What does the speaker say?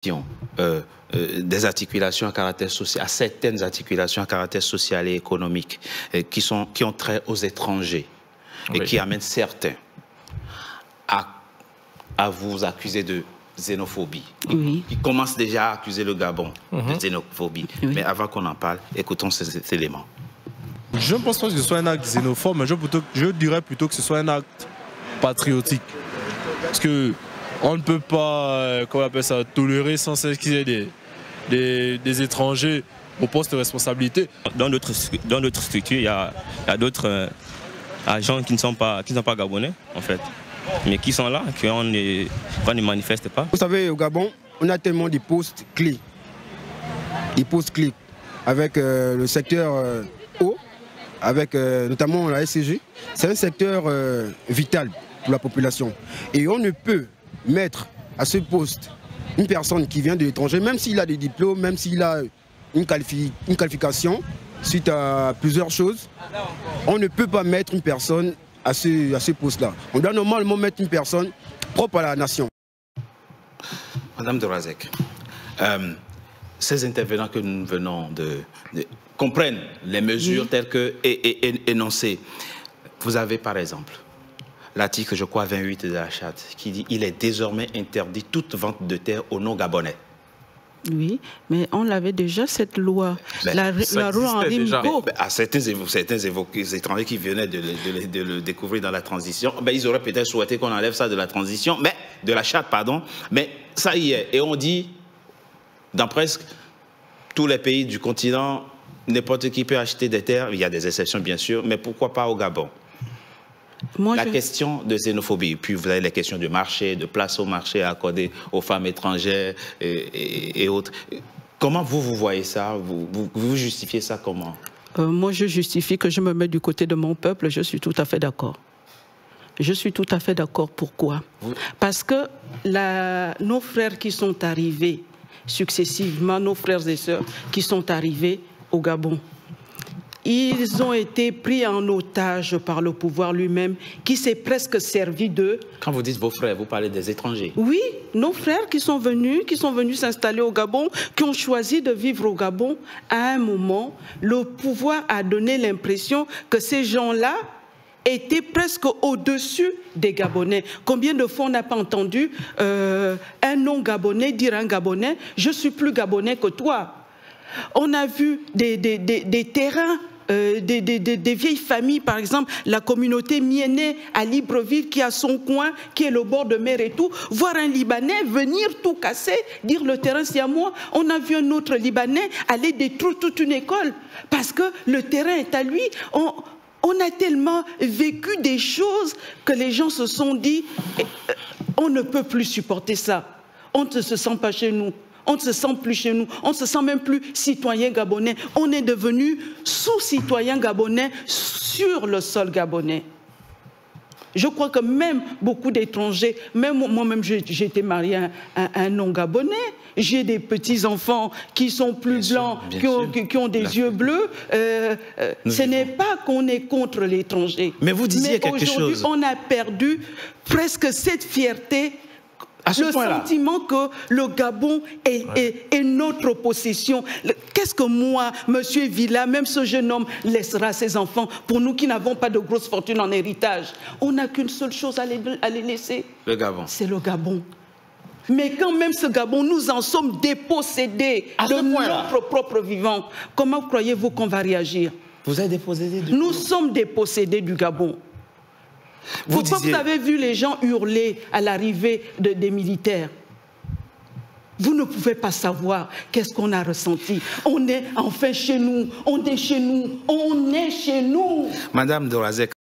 des articulations à caractère social, à certaines articulations à caractère social et économique qui ont trait aux étrangers et qui amènent certains à vous accuser de xénophobie. Oui. Qui commencent déjà à accuser le Gabon de xénophobie. Oui. Mais avant qu'on en parle, écoutons ces éléments. Je ne pense pas que ce soit un acte xénophobe, mais je dirais plutôt que ce soit un acte patriotique. Parce que on ne peut pas, comment on appelle ça, tolérer sans cesse qu'il y ait des étrangers au poste de responsabilité. Dans notre structure, il y a d'autres agents qui ne sont pas gabonais, en fait, mais qui sont là, qu'on ne manifeste pas. Vous savez, au Gabon, on a tellement de postes clés. Des postes clés avec le secteur eau, avec notamment la SCG. C'est un secteur vital pour la population. Et on ne peut mettre à ce poste une personne qui vient de l'étranger, même s'il a des diplômes, même s'il a une qualification, suite à plusieurs choses, on ne peut pas mettre une personne à ce poste-là. On doit normalement mettre une personne propre à la nation. Madame Dorazek, ces intervenants que nous venons de comprennent les mesures telles que énoncées. Vous avez par exemple l'article, je crois, 28 de la Charte, qui dit qu'il est désormais interdit toute vente de terre aux non-gabonais. Oui, mais on l'avait déjà, cette loi. La loi en Rimbaud. À certains étrangers qui venaient de le découvrir dans la transition, ils auraient peut-être souhaité qu'on enlève ça de la transition, de la Charte, pardon. Mais ça y est. Et on dit, dans presque tous les pays du continent, n'importe qui peut acheter des terres. Il y a des exceptions, bien sûr, mais pourquoi pas au Gabon? La question de xénophobie, puis vous avez les questions de marché, de place au marché accordée aux femmes étrangères et autres. Comment vous voyez ça? Vous justifiez ça comment? Moi, je justifie que je me mets du côté de mon peuple. Je suis tout à fait d'accord. Je suis tout à fait d'accord. Pourquoi? Parce que nos frères qui sont arrivés successivement, nos frères et sœurs qui sont arrivés au Gabon, ils ont été pris en otage par le pouvoir lui-même, qui s'est presque servi d'eux. Quand vous dites vos frères, vous parlez des étrangers? Oui, nos frères qui sont venus s'installer au Gabon, qui ont choisi de vivre au Gabon. À un moment, le pouvoir a donné l'impression que ces gens-là étaient presque au-dessus des Gabonais. Combien de fois on n'a pas entendu un non-Gabonais dire à un Gabonais « je suis plus Gabonais que toi ». On a vu des terrains, des vieilles familles, par exemple, la communauté Miéné à Libreville qui a son coin, qui est le bord de mer et tout, voir un Libanais venir tout casser, dire le terrain c'est à moi. On a vu un autre Libanais aller détruire toute une école parce que le terrain est à lui. On a tellement vécu des choses que les gens se sont dit on ne peut plus supporter ça. On ne se sent pas chez nous. On ne se sent plus chez nous, on ne se sent même plus citoyen gabonais. On est devenu sous-citoyen gabonais sur le sol gabonais. Je crois que même beaucoup d'étrangers, même moi-même j'ai été mariée à un non-gabonais, j'ai des petits-enfants qui sont plus blancs, qui ont des yeux bleus. Ce n'est pas qu'on est contre l'étranger. Mais vous disiez quelque chose. Aujourd'hui, on a perdu presque cette fierté, le sentiment que le Gabon est notre possession. Qu'est-ce que moi, monsieur Villa, même ce jeune homme, laissera à ses enfants pour nous qui n'avons pas de grosse fortune en héritage? On n'a qu'une seule chose à les laisser. Le Gabon. C'est le Gabon. Mais quand même ce Gabon, nous en sommes dépossédés de notre propre vivant. Comment croyez-vous qu'on va réagir? Vous êtes dépossédés du Nous sommes dépossédés du Gabon. Pourquoi vous avez vu les gens hurler à l'arrivée des militaires? Vous ne pouvez pas savoir qu'est-ce qu'on a ressenti. On est enfin chez nous, on est chez nous, on est chez nous. Madame Dorazek.